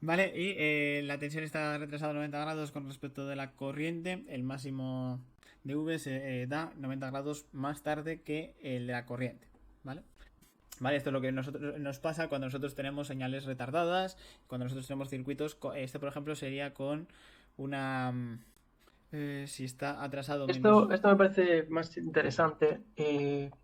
Vale, y la tensión está retrasada a 90 grados con respecto de la corriente. El máximo de V se da 90 grados más tarde que el de la corriente. ¿Vale? Vale, esto es lo que nos pasa cuando nosotros tenemos señales retardadas, cuando nosotros tenemos circuitos. Este, por ejemplo, sería con una... si está atrasado menos... Esto me parece más interesante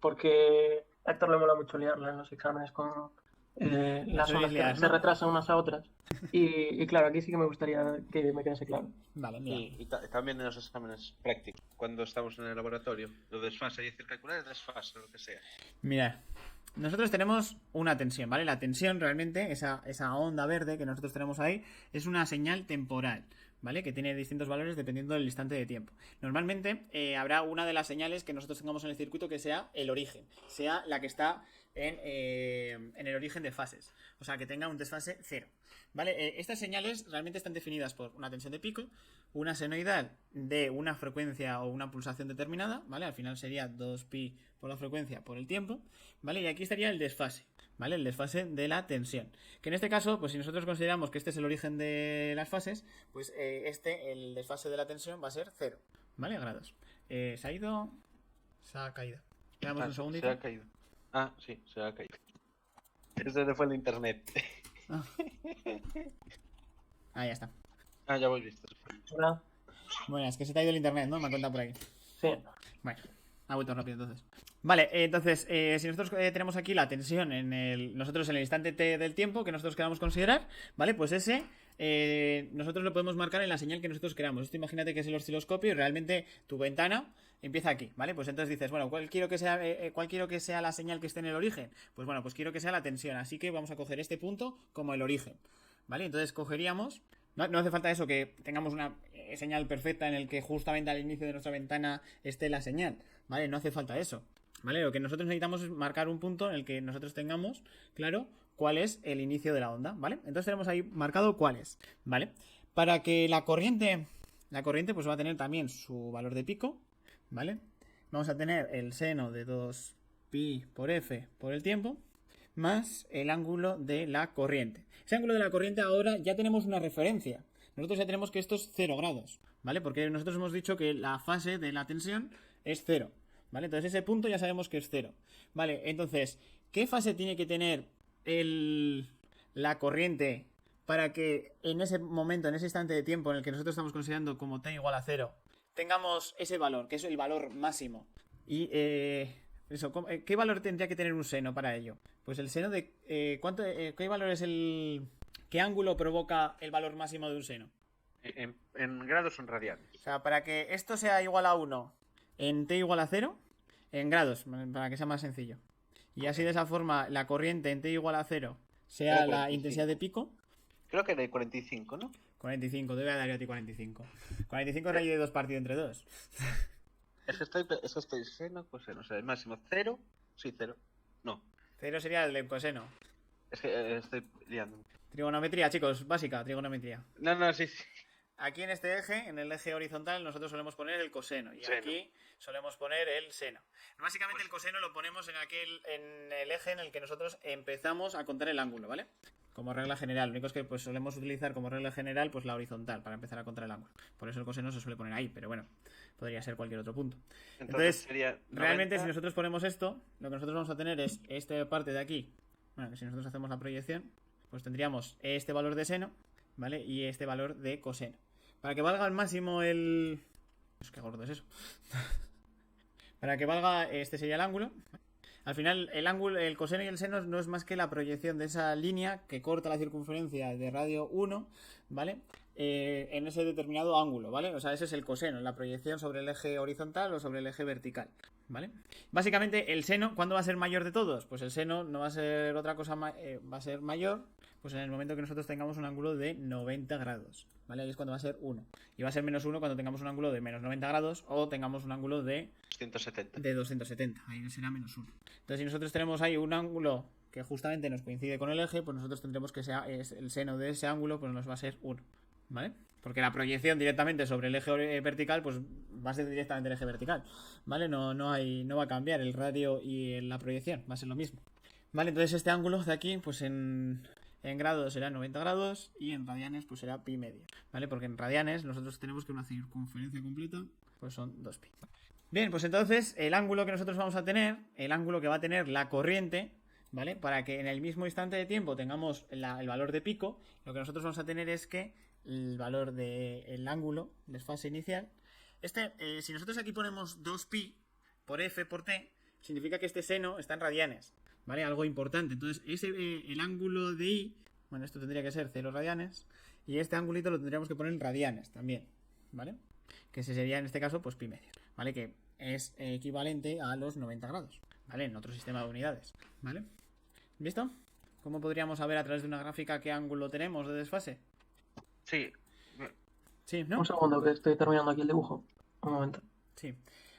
porque a Héctor le mola mucho liarla en los exámenes con La las soléis ondas que liar, se ¿no? retrasan unas a otras. Y claro, aquí sí que me gustaría que me quedase claro. Vale, mira. Y también en los exámenes prácticos, cuando estamos en el laboratorio, lo desfase, es decir, calcular el desfase, lo que sea. Mira, nosotros tenemos una tensión, ¿vale? La tensión realmente, esa onda verde que nosotros tenemos ahí, es una señal temporal, ¿vale? Que tiene distintos valores dependiendo del instante de tiempo. Normalmente habrá una de las señales que nosotros tengamos en el circuito que sea el origen, sea la que está en el origen de fases, o sea, que tenga un desfase cero, ¿vale? Estas señales realmente están definidas por una tensión de pico, una senoidal de una frecuencia o una pulsación determinada, ¿vale? Al final sería 2pi por la frecuencia por el tiempo, ¿vale? Y aquí estaría el desfase, ¿vale? El desfase de la tensión. Que en este caso, pues si nosotros consideramos que este es el origen de las fases, pues el desfase de la tensión va a ser cero, ¿vale? Grados. ¿Se ha ido? Se ha caído. Quedamos un Se segundito. ha caído. Ah, sí, se ha caído. Ese fue el internet. Ah, ya está. Ah, ya volviste. Hola. Bueno, es que se te ha ido el internet, ¿no? Me han contado por ahí. Sí. Bueno, ha vuelto rápido entonces. Vale, entonces, si nosotros tenemos aquí la tensión nosotros en el instante t del tiempo que nosotros queramos considerar, ¿vale? Pues ese nosotros lo podemos marcar en la señal que nosotros queramos. Esto imagínate que es el osciloscopio y realmente tu ventana empieza aquí, ¿vale? Pues entonces dices, bueno, ¿cuál quiero que sea la señal que esté en el origen? Pues bueno, pues quiero que sea la tensión, así que vamos a coger este punto como el origen, ¿vale? Entonces cogeríamos... No hace falta eso, que tengamos una señal perfecta en el que justamente al inicio de nuestra ventana esté la señal, ¿vale? No hace falta eso, ¿vale? Lo que nosotros necesitamos es marcar un punto en el que nosotros tengamos, claro, cuál es el inicio de la onda, ¿vale? Entonces tenemos ahí marcado cuál es, ¿vale? Para que la corriente pues va a tener también su valor de pico, ¿vale? Vamos a tener el seno de 2pi por f por el tiempo, más el ángulo de la corriente. Ese ángulo de la corriente ahora ya tenemos una referencia. Nosotros ya tenemos que esto es 0 grados, ¿vale? Porque nosotros hemos dicho que la fase de la tensión es 0, ¿vale? Entonces ese punto ya sabemos que es 0. Vale, entonces, ¿qué fase tiene que tener la corriente para que en ese momento, en ese instante de tiempo en el que nosotros estamos considerando como t igual a 0, tengamos ese valor, que es el valor máximo? Y eso, ¿qué valor tendría que tener un seno para ello? Pues el seno de... ¿qué valor es el... ¿Qué ángulo provoca el valor máximo de un seno? En grados son radianes. O sea, para que esto sea igual a 1 en t igual a 0, en grados, para que sea más sencillo. Y así de esa forma la corriente en t igual a 0 sea Era la 45. intensidad de pico. Creo que era de 45, ¿no? 45, debe dar yo a ti 45. 45 es raíz de 2 partido entre 2. Es que estoy seno, coseno. O sea, el máximo cero. Sí, cero. No. 0 sería el de coseno. Es que estoy liando. Trigonometría, chicos, básica, trigonometría. No, sí, sí. Aquí en este eje, en el eje horizontal, nosotros solemos poner el coseno. Y Seno. aquí solemos poner el seno. Básicamente el coseno lo ponemos en el eje en el que nosotros empezamos a contar el ángulo, ¿vale? Como regla general. Lo único es que pues, solemos utilizar como regla general pues la horizontal para empezar a contar el ángulo. Por eso el coseno se suele poner ahí, pero bueno, podría ser cualquier otro punto. Entonces sería 90. realmente si nosotros ponemos esto, lo que nosotros vamos a tener es esta parte de aquí. Bueno, que si nosotros hacemos la proyección, pues tendríamos este valor de seno, ¿vale? Y este valor de coseno. Para que valga al máximo el... Pues qué gordo es eso. Para que valga, este sería el ángulo. Al final, el ángulo, el coseno y el seno no es más que la proyección de esa línea que corta la circunferencia de radio 1, ¿vale? En ese determinado ángulo, ¿vale? O sea, ese es el coseno, la proyección sobre el eje horizontal o sobre el eje vertical, ¿vale? Básicamente, el seno, ¿cuándo va a ser mayor de todos? Pues el seno no va a ser otra cosa, va a ser mayor, pues en el momento que nosotros tengamos un ángulo de 90 grados, ¿vale? Ahí es cuando va a ser 1. Y va a ser menos 1 cuando tengamos un ángulo de menos 90 grados o tengamos un ángulo de 170. 270. Ahí será menos 1. Entonces, si nosotros tenemos ahí un ángulo que justamente nos coincide con el eje, pues nosotros tendremos que sea el seno de ese ángulo, pues nos va a ser 1, ¿vale? Porque la proyección directamente sobre el eje vertical, pues va a ser directamente el eje vertical, ¿vale? No va a cambiar el radio y la proyección, va a ser lo mismo. Vale, entonces este ángulo de aquí, pues en En grados será 90 grados y en radianes pues será pi medio, ¿vale? Porque en radianes nosotros tenemos que una circunferencia completa pues son 2pi. Bien, pues entonces el ángulo que nosotros vamos a tener, el ángulo que va a tener la corriente, ¿vale? Para que en el mismo instante de tiempo tengamos el valor de pico, lo que nosotros vamos a tener es que el valor del ángulo, desfase inicial, si nosotros aquí ponemos 2pi por f por t, significa que este seno está en radianes, ¿vale? Algo importante. Entonces, el ángulo de i, bueno, esto tendría que ser 0 radianes, y este angulito lo tendríamos que poner en radianes también, ¿vale? Que ese sería en este caso, pues pi medio, ¿vale? Que es equivalente a los 90 grados, ¿vale? En otro sistema de unidades, ¿vale? ¿Visto? ¿Cómo podríamos saber a través de una gráfica qué ángulo tenemos de desfase? Sí. Sí, ¿no? Un segundo, que estoy terminando aquí el dibujo. Un momento. Sí.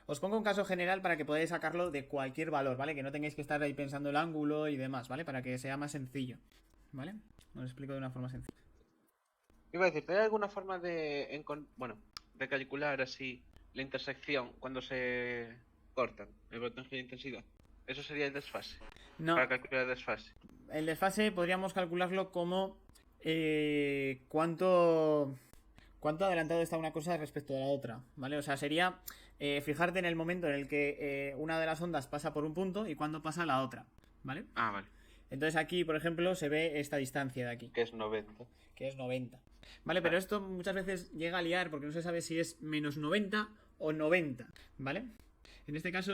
Os pongo un caso general para que podáis sacarlo de cualquier valor, ¿vale? Que no tengáis que estar ahí pensando el ángulo y demás, ¿vale? Para que sea más sencillo, ¿vale? Os lo explico de una forma sencilla. Iba a decir, ¿hay alguna forma de calcular así la intersección cuando se cortan el voltaje de intensidad? Eso sería el desfase. No, Para calcular el desfase. el desfase podríamos calcularlo como cuánto adelantado está una cosa respecto a la otra, ¿vale? O sea, sería fijarte en el momento en el que una de las ondas pasa por un punto y cuándo pasa la otra, ¿vale? Ah, vale. Entonces aquí, por ejemplo, se ve esta distancia de aquí, Que es 90. que es 90. Vale, pero esto muchas veces llega a liar porque no se sabe si es menos 90 o 90, ¿vale? En este caso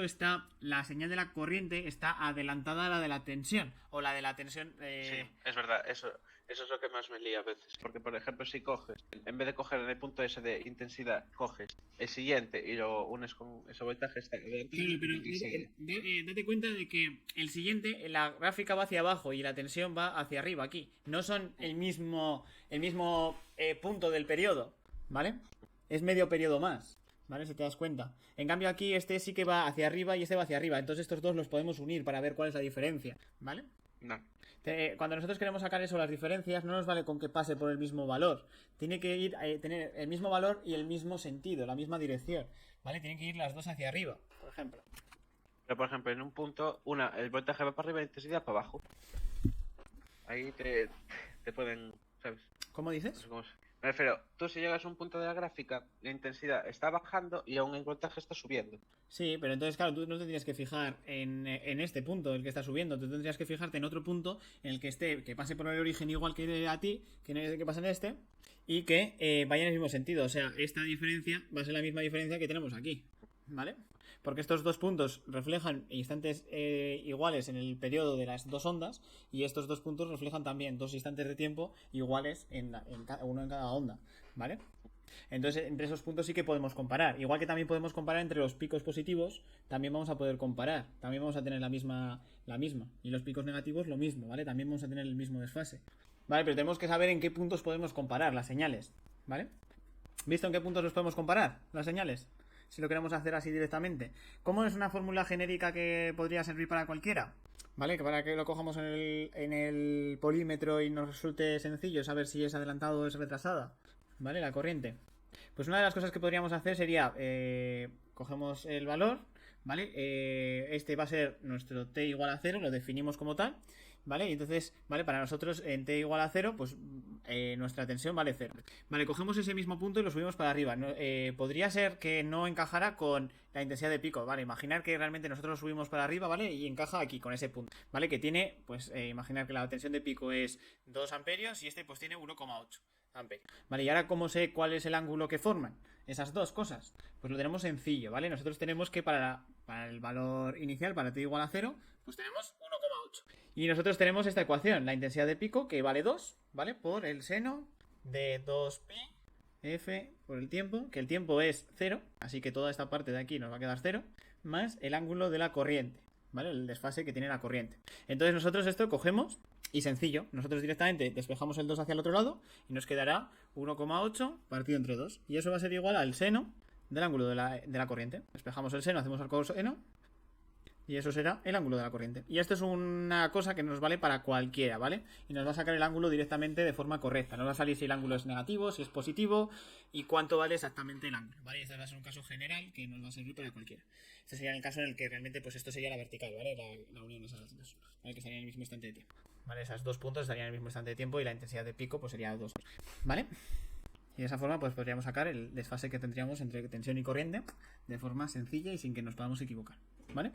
la señal de la corriente está adelantada a la de la tensión, o la de la tensión... Sí, es verdad, eso es lo que más me lía a veces. Porque, por ejemplo, si coges, en vez de coger en el punto ese de intensidad, coges el siguiente y lo unes con ese voltaje, está adelantado. Claro, pero date cuenta de que el siguiente, la gráfica va hacia abajo y la tensión va hacia arriba aquí. No son el mismo punto del periodo, ¿vale? Es medio periodo más, ¿vale? Si te das cuenta. En cambio aquí este sí que va hacia arriba y este va hacia arriba. Entonces estos dos los podemos unir para ver cuál es la diferencia, ¿vale? No. Cuando nosotros queremos sacar eso, las diferencias, no nos vale con que pase por el mismo valor. Tiene que tener el mismo valor y el mismo sentido, la misma dirección, ¿vale? Tienen que ir las dos hacia arriba, por ejemplo. Pero, por ejemplo, en un punto, el voltaje va para arriba y la intensidad para abajo. Ahí te pueden, ¿sabes? ¿Cómo No dices? sé cómo me refiero, tú si llegas a un punto de la gráfica, la intensidad está bajando y aún el voltaje está subiendo. Sí, pero entonces, claro, tú no te tendrías que fijar en este punto, el que está subiendo. Tú tendrías que fijarte en otro punto en el que pase por el origen igual que a ti, que pasa en este, y que vaya en el mismo sentido. O sea, esta diferencia va a ser la misma diferencia que tenemos aquí, ¿vale? Porque estos dos puntos reflejan instantes iguales en el periodo de las dos ondas, y estos dos puntos reflejan también dos instantes de tiempo iguales uno en cada onda, ¿vale? Entonces, entre esos puntos sí que podemos comparar. Igual que también podemos comparar entre los picos positivos, también vamos a poder comparar. También vamos a tener la misma. Y los picos negativos lo mismo, ¿vale? También vamos a tener el mismo desfase. Vale, pero tenemos que saber en qué puntos podemos comparar las señales, ¿vale? ¿Visto en qué puntos los podemos comparar las señales? Si lo queremos hacer así directamente. ¿Cómo es una fórmula genérica que podría servir para cualquiera? ¿Vale? Que para que lo cojamos en el polímetro y nos resulte sencillo saber si es adelantado o es retrasada. ¿Vale? La corriente. Pues una de las cosas que podríamos hacer sería, cogemos el valor, ¿vale? Este va a ser nuestro t igual a 0, lo definimos como tal, ¿vale? Y entonces, ¿vale? Para nosotros en t igual a 0, pues nuestra tensión vale 0. Vale, cogemos ese mismo punto y lo subimos para arriba. Podría ser que no encajara con la intensidad de pico, ¿vale? Imaginar que realmente nosotros lo subimos para arriba, ¿vale? Y encaja aquí con ese punto, ¿vale? Que tiene, pues, imaginar que la tensión de pico es 2 amperios y este pues tiene 1,8 amperios. Vale, y ahora ¿cómo sé cuál es el ángulo que forman esas dos cosas? Pues lo tenemos sencillo, ¿vale? Nosotros tenemos que para el valor inicial, para t igual a 0, pues tenemos 1,8. Y nosotros tenemos esta ecuación, la intensidad de pico, que vale 2, ¿vale? Por el seno de 2pi f por el tiempo, que el tiempo es 0, así que toda esta parte de aquí nos va a quedar 0, más el ángulo de la corriente, ¿vale? El desfase que tiene la corriente. Entonces nosotros esto cogemos y sencillo, nosotros directamente despejamos el 2 hacia el otro lado y nos quedará 1,8 partido entre 2. Y eso va a ser igual al seno del ángulo de la corriente. Despejamos el seno, hacemos el coseno y eso será el ángulo de la corriente. Y esto es una cosa que nos vale para cualquiera, ¿vale? Y nos va a sacar el ángulo directamente de forma correcta. Nos va a salir si el ángulo es negativo, si es positivo y cuánto vale exactamente el ángulo, ¿vale? Este va a ser un caso general que nos va a servir para cualquiera. Este sería el caso en el que realmente pues esto sería la vertical, ¿vale? La unión de esas dos, ¿vale? Que estaría en el mismo instante de tiempo. ¿vale? Esas 2 puntos estarían en el mismo instante de tiempo y la intensidad de pico pues sería 2, ¿vale? Y de esa forma pues podríamos sacar el desfase que tendríamos entre tensión y corriente de forma sencilla y sin que nos podamos equivocar, ¿vale?